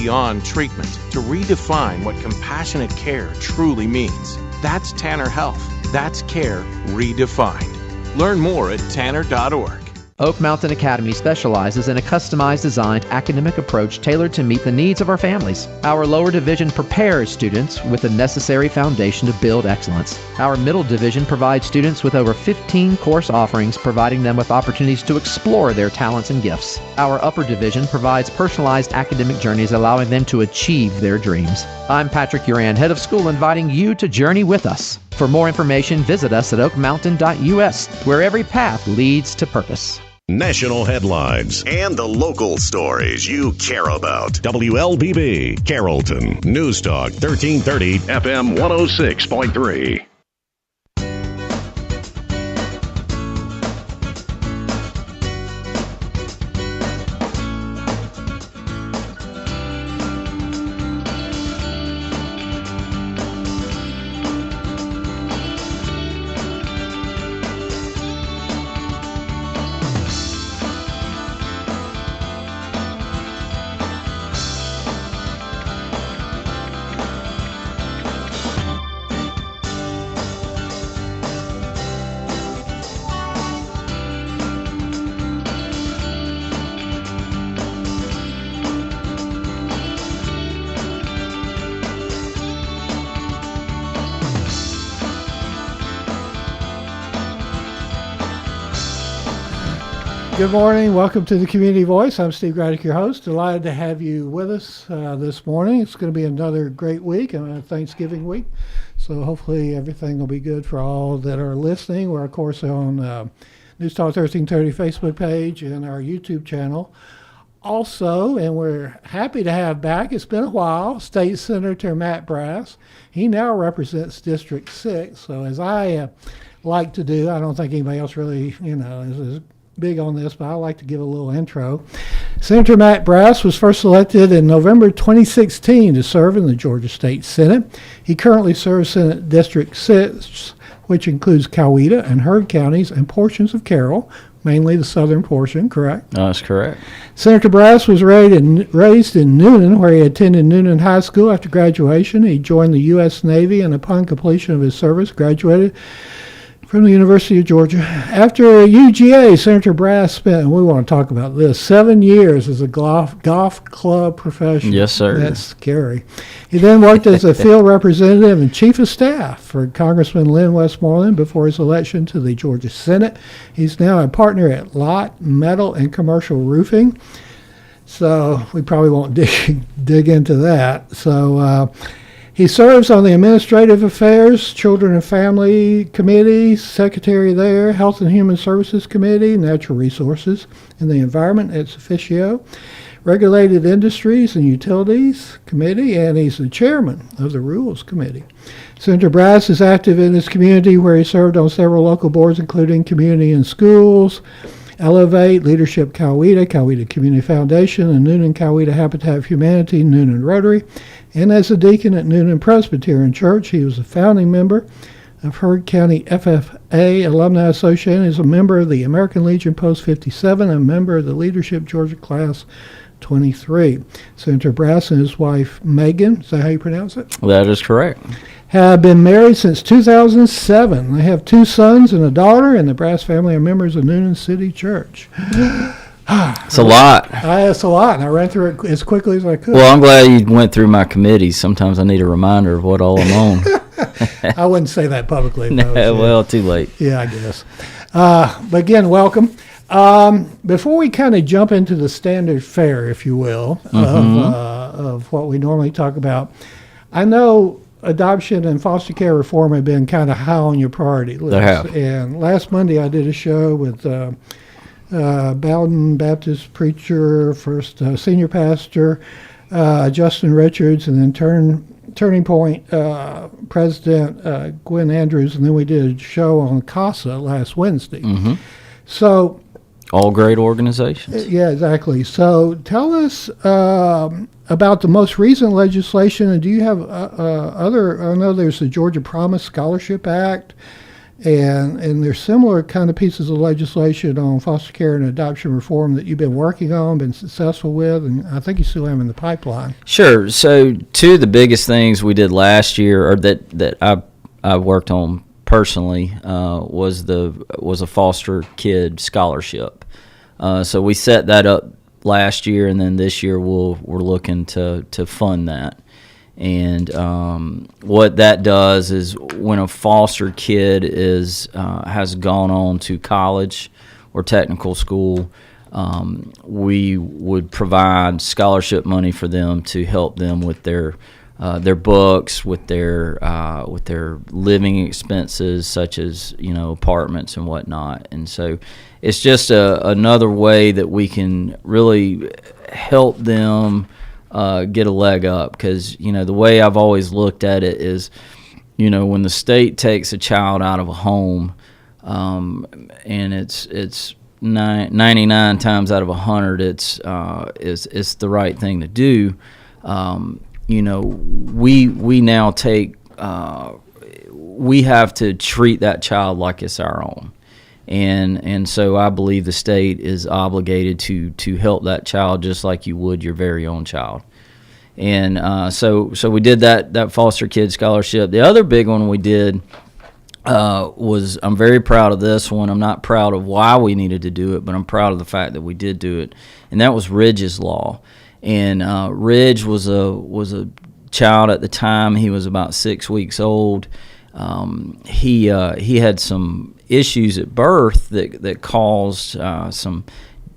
beyond treatment to redefine what compassionate care truly means. That's Tanner Health. That's care redefined. Learn more at tanner.org. Oak Mountain Academy specializes in a customized designed academic approach tailored to meet the needs of our families. Our lower division prepares students with the necessary foundation to build excellence. Our middle division provides students with over 15 course offerings, providing them with opportunities to explore their talents and gifts. Our upper division provides personalized academic journeys, allowing them to achieve their dreams. I'm Patrick Uran, head of school, inviting you to journey with us. For more information, visit us at oakmountain.us, where every path leads to purpose. National headlines and the local stories you care about. WLBB, Carrollton, News Talk 1330, FM 106.3. Good morning. Welcome to the Community Voice. I'm Steve Graddick, your host. Delighted to have you with us this morning. It's going to be another great week, and Thanksgiving week. So hopefully everything will be good for all that are listening. We're, of course, on News Talk 1330 Facebook page and our YouTube channel. Also, and we're happy to have back, it's been a while, State Senator Matt Brass. He now represents District 6. So as I like to do, I don't think anybody else really, is big on this, but I like to give a little intro. Senator Matt Brass was first elected in November 2016 to serve in the Georgia State Senate. He currently serves Senate District 6, which includes Coweta and Heard counties and portions of Carroll, mainly the southern portion, correct? That's correct. Senator Brass was raised in Newnan, where he attended Newnan High School. After graduation, he joined the U.S. Navy, and upon completion of his service, graduated from the University of Georgia. After UGA, Senator Brass spent, and we want to talk about this, 7 years as a golf club professional. Yes, sir. That's scary. He then worked as a field representative and chief of staff for Congressman Lynn Westmoreland before his election to the Georgia Senate. He's now a partner at Lott Metal and Commercial Roofing. So we probably won't dig into that. So he serves on the Administrative Affairs, Children and Family Committee, Secretary there, Health and Human Services Committee, Natural Resources and the Environment ex officio, Regulated Industries and Utilities Committee, and he's the chairman of the Rules Committee. Senator Brass is active in his community where he served on several local boards, including Community and Schools, Elevate, Leadership Coweta, Coweta Community Foundation, and Newnan Coweta Habitat for Humanity, Newnan Rotary. And as a deacon at Newnan Presbyterian Church, he was a founding member of Heard County FFA Alumni Association. He's a member of the American Legion Post 57 and a member of the Leadership Georgia Class 23. Senator Brass and his wife, Megan, is that how you pronounce it? That is correct. Have been married since 2007. They have 2 sons and a daughter, and the Brass family are members of Newnan City Church. It's a lot. It's a lot, and I ran through it as quickly as I could. Well, I'm glad you went through my committees. Sometimes I need a reminder of what all I'm on. I wouldn't say that publicly. No, well, too late. Yeah, I guess. But again, welcome. Before we kind of jump into the standard fare, if you will, of what we normally talk about, I know adoption and foster care reform have been kind of high on your priority list. They have. And last Monday I did a show with Bowden Baptist preacher, first senior pastor, Justin Richards, and then Turning Point President Gwen Andrews, and then we did a show on CASA last Wednesday. Mm-hmm. So, all great organizations. Yeah, exactly. So tell us about the most recent legislation, and do you have other, I know there's the Georgia Promise Scholarship Act, And there's similar kind of pieces of legislation on foster care and adoption reform that you've been working on, been successful with, and I think you still have in the pipeline. Sure. So two of the biggest things we did last year, or that I worked on personally, was a foster kid scholarship. So we set that up last year, and then this year we're looking to fund that. And what that does is when a foster kid has gone on to college or technical school, we would provide scholarship money for them to help them with their books, with their living expenses, such as apartments and whatnot. And so it's just another way that we can really help them get a leg up, because the way I've always looked at it is, when the state takes a child out of a home, and it's 99 times out of 100 it's the right thing to do. We now take we have to treat that child like it's our own. And so I believe the state is obligated to help that child just like you would your very own child. And so we did that foster kid scholarship. The other big one we did was, I'm very proud of this one. I'm not proud of why we needed to do it, but I'm proud of the fact that we did do it. And that was Ridge's Law. And Ridge was a child at the time. He was about 6 weeks old. He had some issues at birth that caused some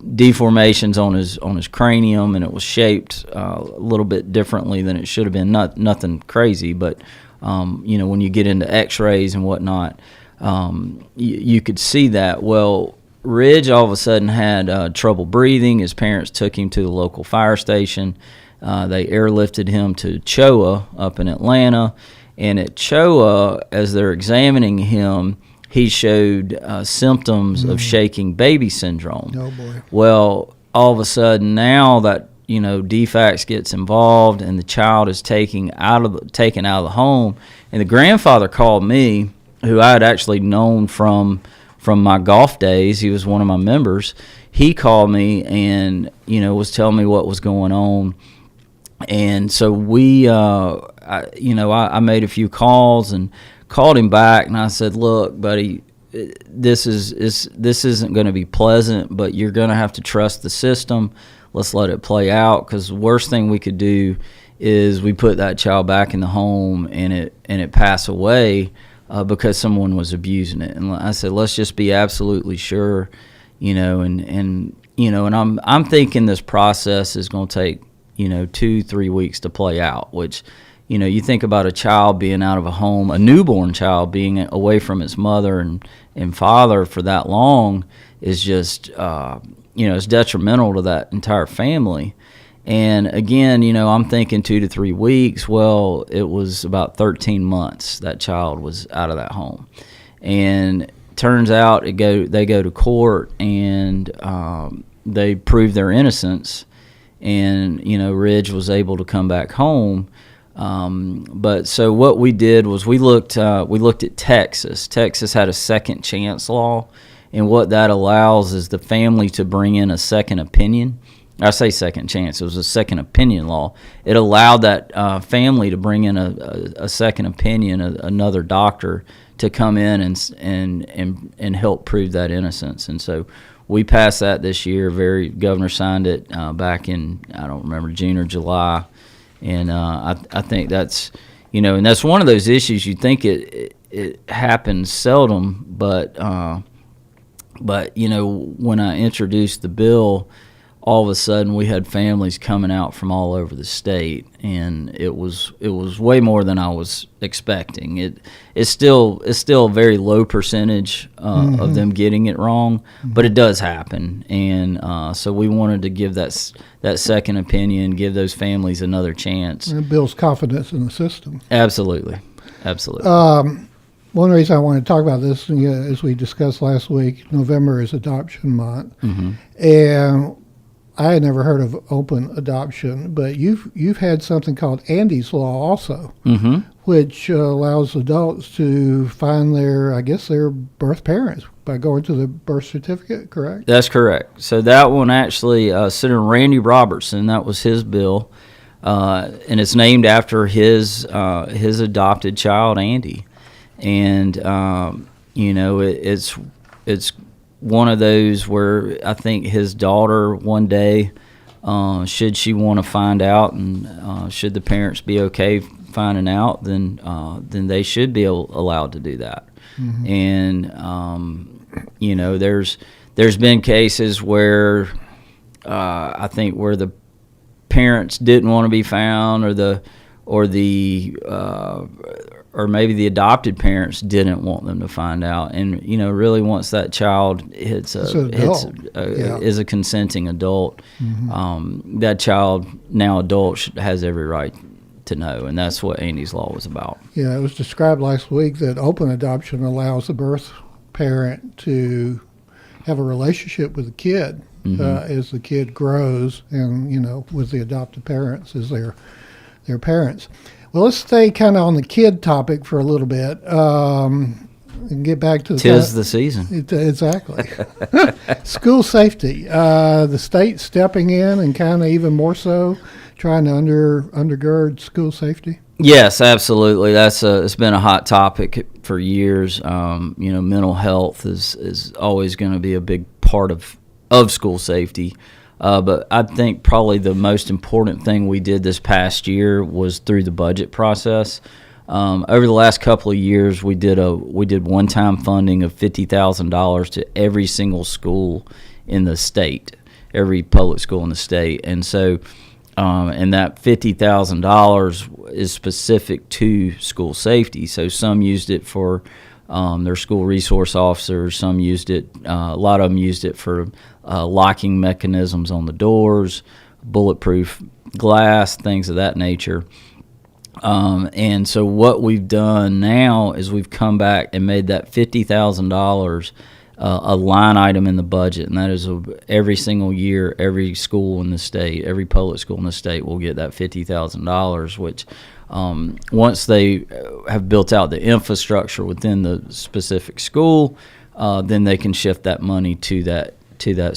deformations on his cranium, and it was shaped a little bit differently than it should have been. Nothing crazy, but when you get into X-rays and whatnot, you could see that. Well, Ridge all of a sudden had trouble breathing. His parents took him to the local fire station. They airlifted him to CHOA up in Atlanta. And at CHOA, as they're examining him, he showed symptoms of shaking baby syndrome. Oh, boy. Well, all of a sudden now that, DFACS gets involved and the child is taken out of the home, and the grandfather called me, who I had actually known from my golf days. He was one of my members. He called me and, was telling me what was going on. And so I made a few calls and called him back, and I said, "Look, buddy, this isn't going to be pleasant, but you're going to have to trust the system. Let's let it play out, because the worst thing we could do is we put that child back in the home and it pass away because someone was abusing it." And I said, "Let's just be absolutely sure, and I'm thinking this process is going to take 2-3 weeks to play out, which." You think about a child being out of a home, a newborn child being away from its mother and father for that long is just, it's detrimental to that entire family. And again, I'm thinking 2 to 3 weeks. Well, it was about 13 months that child was out of that home. And turns out they go to court and they prove their innocence. And, Ridge was able to come back home. But so what we did was we looked at Texas. Texas had a second chance law, and what that allows is the family to bring in a second opinion. I say second chance; it was a second opinion law. It allowed that family to bring in a second opinion, another doctor to come in and help prove that innocence. And so we passed that this year. Governor signed it back in, I don't remember, June or July. And I think that's, and that's one of those issues. You think it happens seldom, but when I introduced the bill, all of a sudden we had families coming out from all over the state, and it was way more than I was expecting. It's still a very low percentage of them getting it wrong, but it does happen, and so we wanted to give that second opinion, give those families another chance. And it builds confidence in the system. Absolutely. One reason I want to talk about this, as we discussed last week, November is Adoption Month, and I had never heard of open adoption, but you've had something called Andy's Law also. which allows adults to find their birth parents by going to the birth certificate, correct? That's correct. So that one actually, Senator Randy Robertson, that was his bill, and it's named after his adopted child, Andy. And it's one of those where I think his daughter one day, should she want to find out, and should the parents be okay finding out, then they should be allowed to do that. Mm-hmm. And there's been cases where I think where the parents didn't want to be found, or maybe the adopted parents didn't want them to find out. And really, once that child is a consenting adult, mm-hmm. That child, now adult, has every right to know, and that's what Andy's Law was about. Yeah, it was described last week that open adoption allows the birth parent to have a relationship with the kid, mm-hmm. As the kid grows, and with the adopted parents as their parents. Well, let's stay kind of on the kid topic for a little bit, and get back to the season. Exactly. School safety. The state stepping in and kind of even more so trying to undergird school safety. Yes, absolutely. It's been a hot topic for years. Mental health is always going to be a big part of school safety. But I think probably the most important thing we did this past year was through the budget process. Over the last couple of years, we did one-time funding of $50,000 to every single school in the state, every public school in the state, and so. And that $50,000 is specific to school safety. So some used it for their school resource officers. Some used it. A lot of them used it for locking mechanisms on the doors, bulletproof glass, things of that nature. And so what we've done now is we've come back and made that $50,000 a line item in the budget, and that is every single year, every school in the state, every public school in the state will get that $50,000, which once they have built out the infrastructure within the specific school, then they can shift that money to that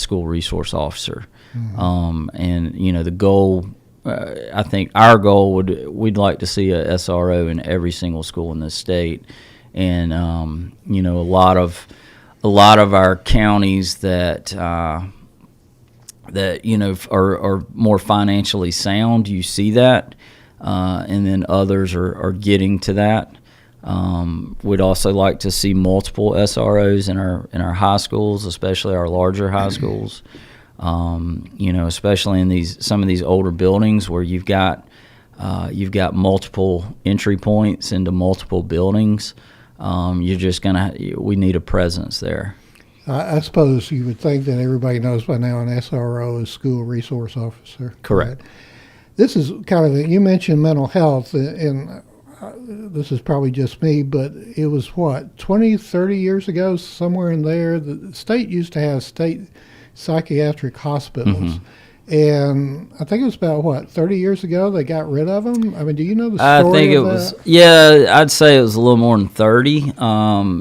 school resource officer. Mm-hmm. And the goal, I think our goal we'd like to see a SRO in every single school in the state, and a lot of our counties that are more financially sound, you see that, and then others are getting to that. We'd also like to see multiple SROs in our high schools, especially our larger high schools. Especially in some of these older buildings where you've got multiple entry points into multiple buildings. We need a presence there. I suppose you would think that everybody knows by now an SRO is school resource officer. Correct. Right? This is kind of, you mentioned mental health, and this is probably just me, but it was 20, 30 years ago, somewhere in there, the state used to have state psychiatric hospitals. Mm-hmm. And I think it was about 30 years ago they got rid of them. I mean, do you know the story? I think it was. Yeah, I'd say it was a little more than 30.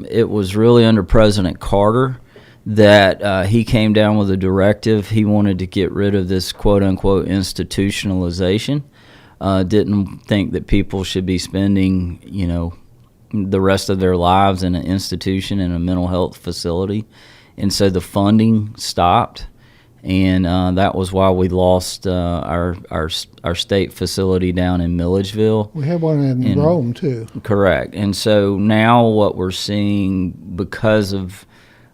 It was really under President Carter that he came down with a directive. He wanted to get rid of this quote unquote institutionalization. Didn't think that people should be spending, the rest of their lives in an institution, in a mental health facility, and so the funding stopped. And that was why we lost our state facility down in Milledgeville. We have one in Rome too. Correct. And so now what we're seeing because of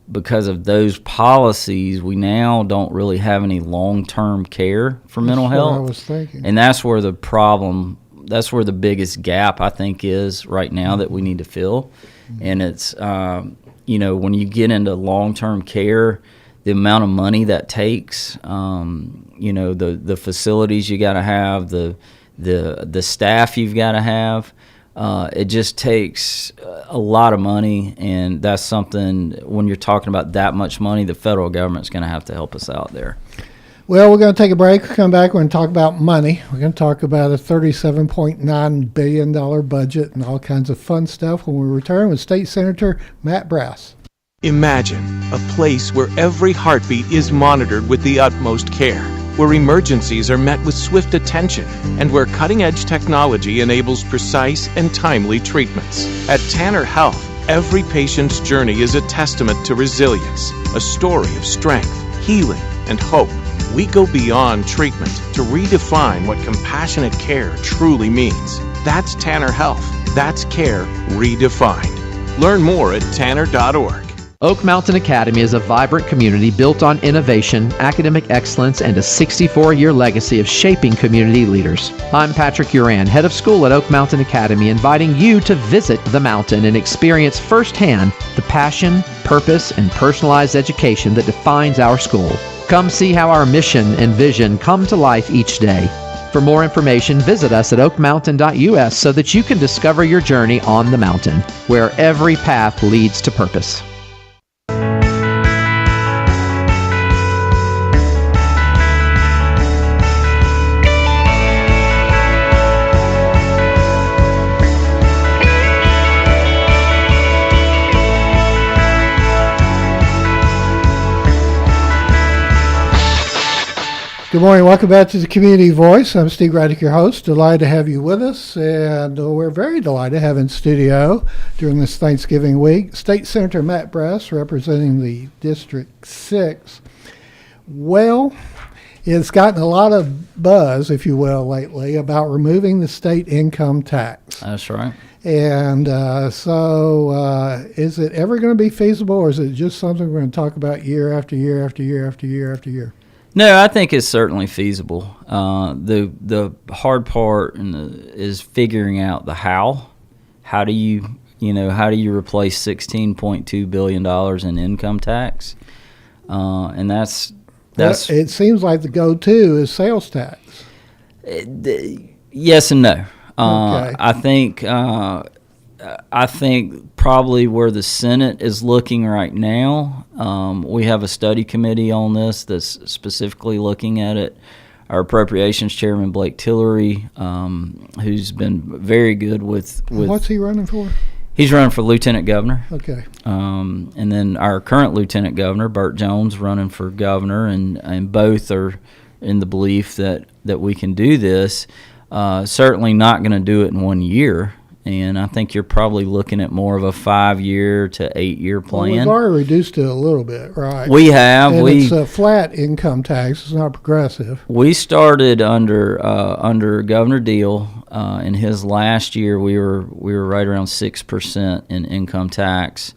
those policies, we now don't really have any long-term care for mental health. That's what I was thinking. And that's where the problem. That's where the biggest gap I think is right now that we need to fill. Mm-hmm. And it's when you get into long-term care, the amount of money that takes, the facilities you got to have, the staff you've got to have, it just takes a lot of money, and that's something when you're talking about that much money, the federal government's going to have to help us out there. Well, we're going to take a break. We'll come back. We're going to talk about money. We're going to talk about a $37.9 billion budget and all kinds of fun stuff when we return with State Senator Matt Brass. Imagine a place where every heartbeat is monitored with the utmost care, where emergencies are met with swift attention, and where cutting-edge technology enables precise and timely treatments. At Tanner Health, every patient's journey is a testament to resilience, a story of strength, healing, and hope. We go beyond treatment to redefine what compassionate care truly means. That's Tanner Health. That's care redefined. Learn more at tanner.org. Oak Mountain Academy is a vibrant community built on innovation, academic excellence, and a 64-year legacy of shaping community leaders. I'm Patrick Uran, head of school at Oak Mountain Academy, inviting you to visit the mountain and experience firsthand the passion, purpose, and personalized education that defines our school. Come see how our mission and vision come to life each day. For more information, visit us at oakmountain.us so that you can discover your journey on the mountain, where every path leads to purpose. Good morning. Welcome back to the Community Voice. I'm Steve Raddick, your host. Delighted to have you with us, and we're very delighted to have in studio during this Thanksgiving week State Senator Matt Brass, representing the District 6. Well, it's gotten a lot of buzz, if you will, lately about removing the state income tax. That's right. And so is it ever going to be feasible, or is it just something we're going to talk about year after year after year after year after year? No, I think it's certainly feasible. The hard part is figuring out the how. How do you replace $16.2 billion in income tax? And that's it seems like the go-to is sales tax. Yes and no. Okay. I think probably where the Senate is looking right now, we have a study committee on this that's specifically looking at it. Our Appropriations Chairman, Blake Tillery, who's been very good with... What's he running for? He's running for Lieutenant Governor. Okay. And then our current Lieutenant Governor, Burt Jones, running for Governor, and both are in the belief that we can do this. Certainly not going to do it in 1 year. And I think you're probably looking at more of a 5-year to 8-year plan. Well, we've already reduced it a little bit, right? We have. And it's a flat income tax. It's not progressive. We started under Governor Deal. In his last year, we were right around 6% in income tax.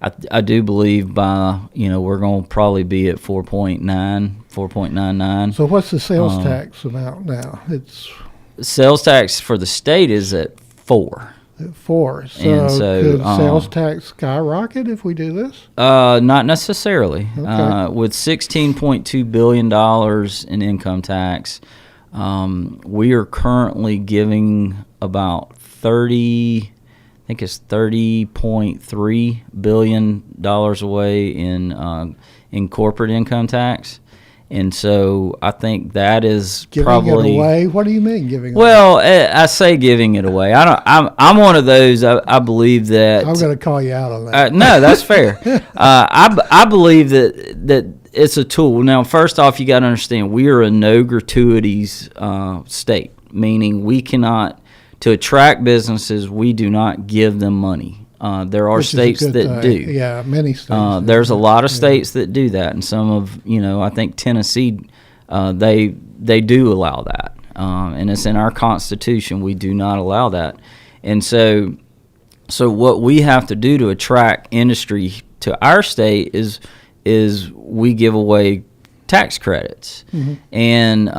I do believe by we're going to probably be at 4.99. So what's the sales tax amount now? It's sales tax for the state is at 4. At 4. So, could sales tax skyrocket if we do this? Not necessarily. Okay. With $16.2 billion in income tax, we are currently giving about $30.3 billion away in corporate income tax. And so I think that is giving it away. What do you mean giving it away? Well, I say giving it away. I'm one of those. I believe that. I'm going to call you out on that. No, that's fair. I believe that it's a tool. Now, first off, you got to understand we are a no gratuities state, meaning we cannot, to attract businesses, we do not give them money. There are states that do. Yeah, many states. There's a lot of states that do that, and some of I think Tennessee, they do allow that, and it's in our Constitution. We do not allow that, and so what we have to do to attract industry to our state is we give away tax credits, and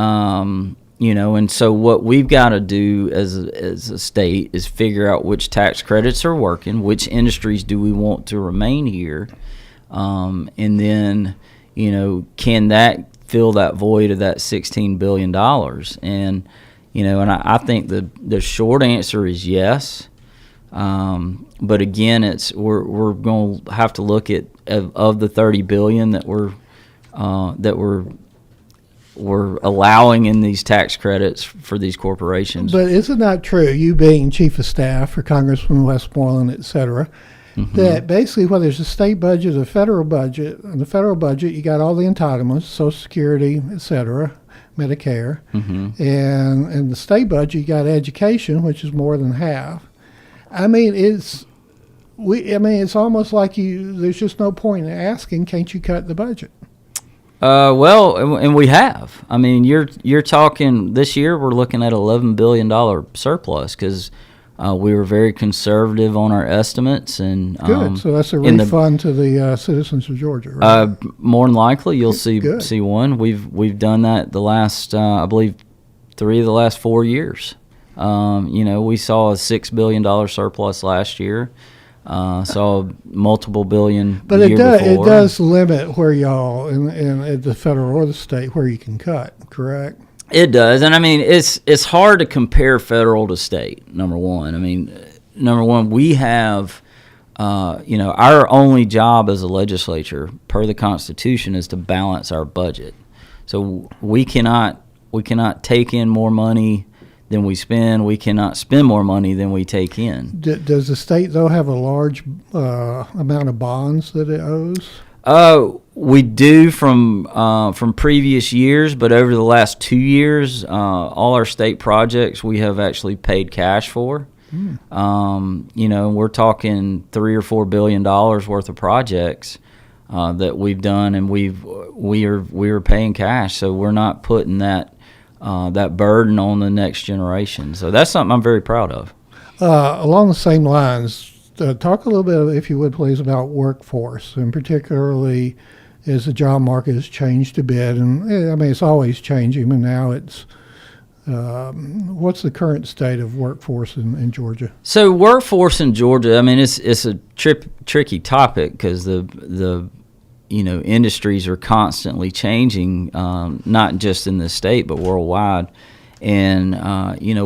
and so what we've got to do as a state is figure out which tax credits are working, which industries do we want to remain here, and then, can that fill that void of that $16 billion? And, and I think the short answer is yes. But again, we're going to have to look at of the $30 billion that we're we're allowing in these tax credits for these corporations. But isn't that true, you being chief of staff for Congressman Westmoreland, et cetera, that basically whether it's a state budget, a federal budget, in the federal budget you got all the entitlements, Social Security, et cetera, Medicare, and in the state budget you got education, which is more than half. I mean, it's almost like there's just no point in asking, can't you cut the budget? Well, and we have. I mean, you're talking this year. We're looking at $11 billion surplus because we were very conservative on our estimates. And good. So that's a refund to the citizens of Georgia, right? More than likely, you'll see Good. one. We've done that the last, I believe, 3 of the last 4 years. We saw a $6 billion surplus last year. Saw multiple billion. But the year before. It does limit where y'all in the federal or the state where you can cut. Correct. It does, and I mean it's hard to compare federal to state. Number one, we have, our only job as a legislature per the Constitution is to balance our budget. So we cannot take in more money than we spend. We cannot spend more money than we take in. Does the state, though, have a large amount of bonds that it owes? We do from previous years, but over the last 2 years, all our state projects we have actually paid cash for. We're talking $3 or $4 billion worth of projects that we've done, and we are paying cash, so we're not putting that burden on the next generation. So that's something I'm very proud of. Along the same lines, talk a little bit, if you would please, about workforce, and particularly as the job market has changed a bit. And I mean, it's always changing, but now it's what's the current state of workforce in Georgia? So workforce in Georgia, I mean, it's a tricky topic because the industries are constantly changing, not just in the state but worldwide. And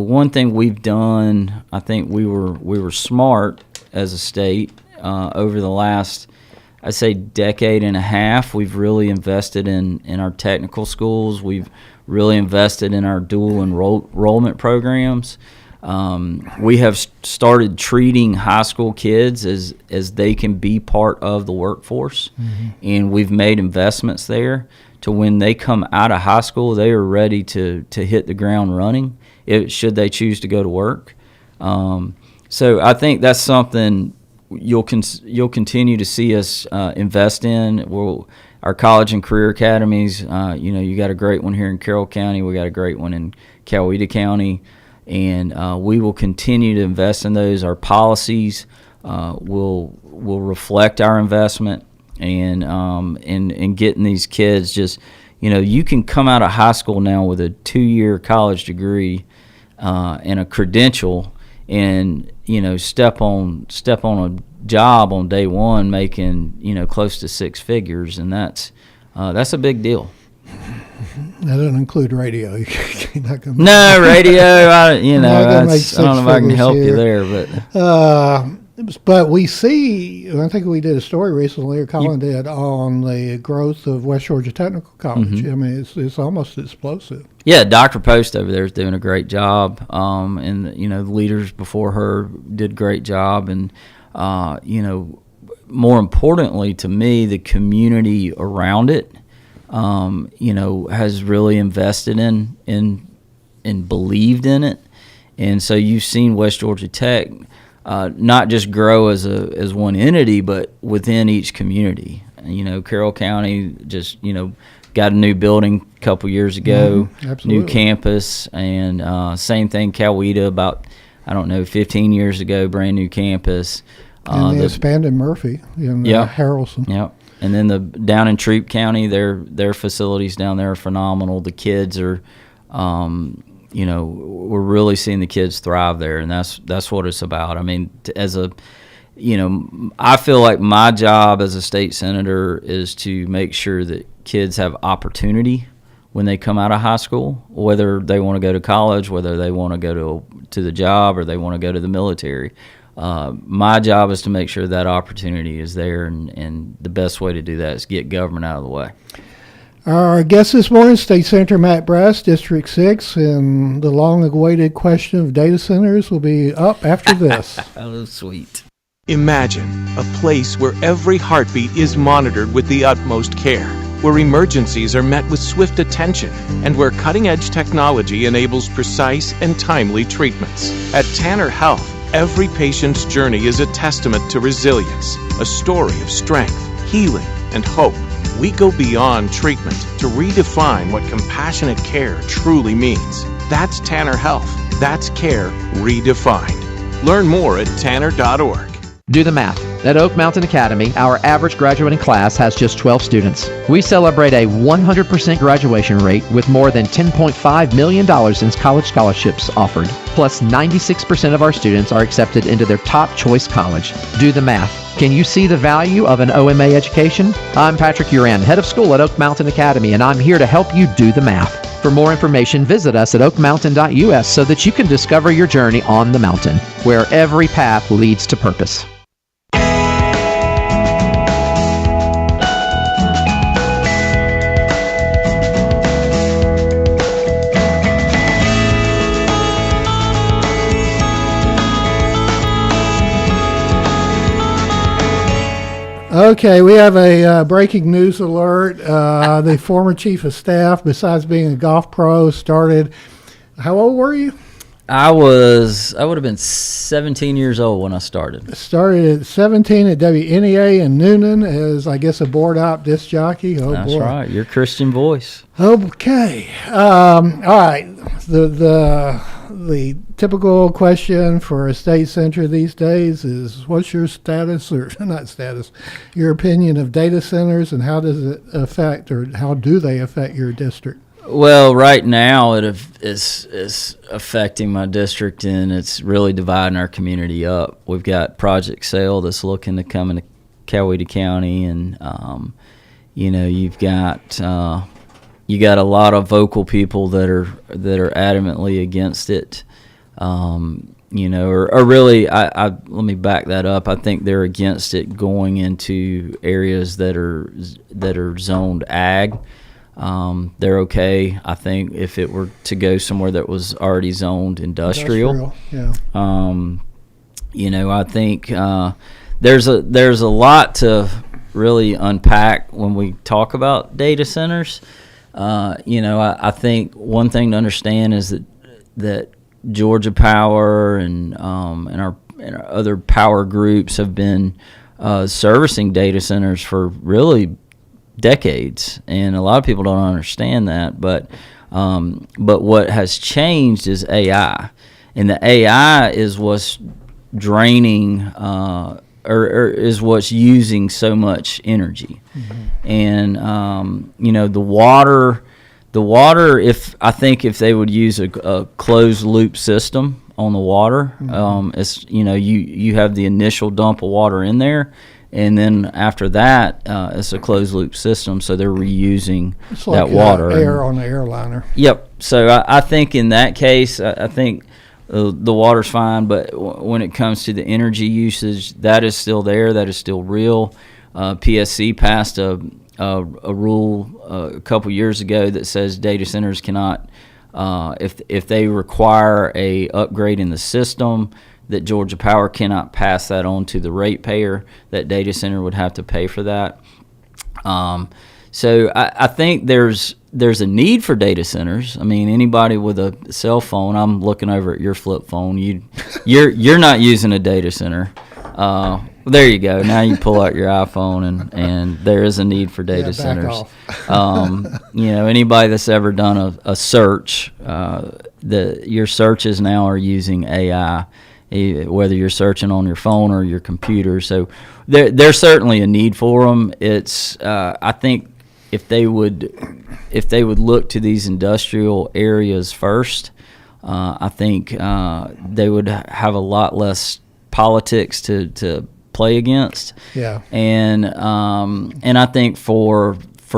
one thing we've done, I think we were smart as a state over the last, I'd say, decade and a half. We've really invested in our technical schools. We've really invested in our dual enrollment programs. We have started treating high school kids as they can be part of the workforce, and we've made investments there to when they come out of high school, they are ready to hit the ground running should they choose to go to work. So I think that's something you'll continue to see us invest in. Our college and career academies, you got a great one here in Carroll County. We got a great one in Coweta County. And we will continue to invest in those. Our policies will reflect our investment and getting these kids just, you can come out of high school now with a 2-year college degree and a credential, and step on a job on day one making close to 6 figures, and that's a big deal. That doesn't include radio. No, radio. I don't know if I can help you there, but we see. I think we did a story recently, or Colin did, on the growth of West Georgia Technical College. I mean, it's almost explosive. Yeah, Dr. Post over there is doing a great job, and the leaders before her did a great job, and more importantly to me, the community around it. Has really invested in and believed in it, and so you've seen West Georgia Tech not just grow as one entity, but within each community. Carroll County just got a new building a couple years ago, new campus, and same thing Coweta about 15 years ago, brand new campus. And they expanded Murphy in Harrelson. Yep. And then down in Troup County, their facilities down there are phenomenal. The kids are, we're really seeing the kids thrive there, and that's what it's about. I mean, I feel like my job as a state senator is to make sure that kids have opportunity when they come out of high school, whether they want to go to college, whether they want to go to the job, or they want to go to the military. My job is to make sure that opportunity is there, and the best way to do that is get government out of the way. Our guest this morning, State Senator Matt Brass, District 6, and the long-awaited question of data centers will be up after this. Oh, sweet. Imagine a place where every heartbeat is monitored with the utmost care, where emergencies are met with swift attention, and where cutting-edge technology enables precise and timely treatments. At Tanner Health, every patient's journey is a testament to resilience, a story of strength, healing, and hope. We go beyond treatment to redefine what compassionate care truly means. That's Tanner Health. That's care redefined. Learn more at tanner.org. Do the math. At Oak Mountain Academy, our average graduating class has just 12 students. We celebrate a 100% graduation rate with more than $10.5 million in college scholarships offered. Plus, 96% of our students are accepted into their top choice college. Do the math. Can you see the value of an OMA education? I'm Patrick Uran, head of school at Oak Mountain Academy, and I'm here to help you do the math. For more information, visit us at oakmountain.us so that you can discover your journey on the mountain, where every path leads to purpose. Okay, we have a breaking news alert. The former chief of staff, besides being a golf pro, started. How old were you? I would have been 17 years old when I started. Started at 17 at WNEA in Noonan as, I guess, a board op disc jockey. Oh, That's boy. right. Your Christian voice. Okay. All right. The typical question for a state senator these days is, what's your status, or not status, your opinion of data centers, and how does it affect, or how do they affect your district? Well, right now it is affecting my district, and it's really dividing our community up. We've got Project Sail that's looking to come into Coweta County, and you've got a lot of vocal people that are adamantly against it. Or really, let me back that up. I think they're against it going into areas that are zoned ag. They're okay, I think, if it were to go somewhere that was already zoned industrial. Yeah. I think there's a lot to really unpack when we talk about data centers. I think one thing to understand is that Georgia Power and our other power groups have been servicing data centers for really decades, and a lot of people don't understand that. But what has changed is AI, and the AI is what's draining or is what's using so much energy. Mm-hmm. And the water. If they would use a closed loop system on the water, mm-hmm. It's you have the initial dump of water in there. And then after that, it's a closed loop system, so they're reusing that water. Air on the airliner. Yep. So I think in that case, I think the water's fine. But when it comes to the energy usage, that is still there. That is still real. PSC passed a rule a couple years ago that says data centers cannot, if they require a upgrade in the system, that Georgia Power cannot pass that on to the ratepayer. That data center would have to pay for that. So I think there's a need for data centers. I mean, anybody with a cell phone, I'm looking over at your flip phone. You're not using a data center. There you go. Now you pull out your iPhone, and there is a need for data centers. Anybody that's ever done a search, your searches now are using AI. Whether you're searching on your phone or your computer. So there's certainly a need for them. It's I think if they would look to these industrial areas first, I think they would have a lot less politics to play against. Yeah. And I think for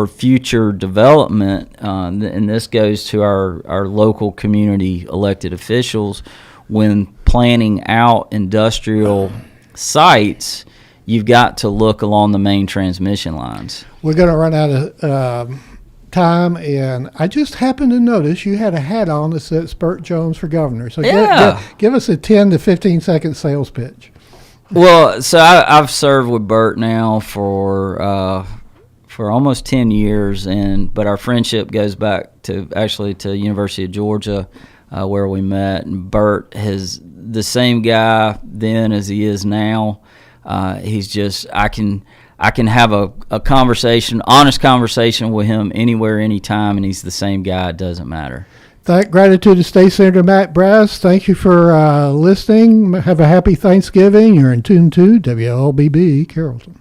future development, and this goes to our local community elected officials, when planning out industrial sites, you've got to look along the main transmission lines. We're going to run out of time, and I just happened to notice you had a hat on that says Burt Jones for governor. So Yeah. give us a 10 to 15 second sales pitch. Well, so I've served with Burt now for almost 10 years, but our friendship goes back to University of Georgia, where we met. And Burt is the same guy then as he is now. He's just I can have a conversation, honest conversation with him anywhere, anytime, and he's the same guy. It doesn't matter. Gratitude to State Senator Matt Brass. Thank you for listening. Have a happy Thanksgiving. You're in tune to WLBB Carrollton.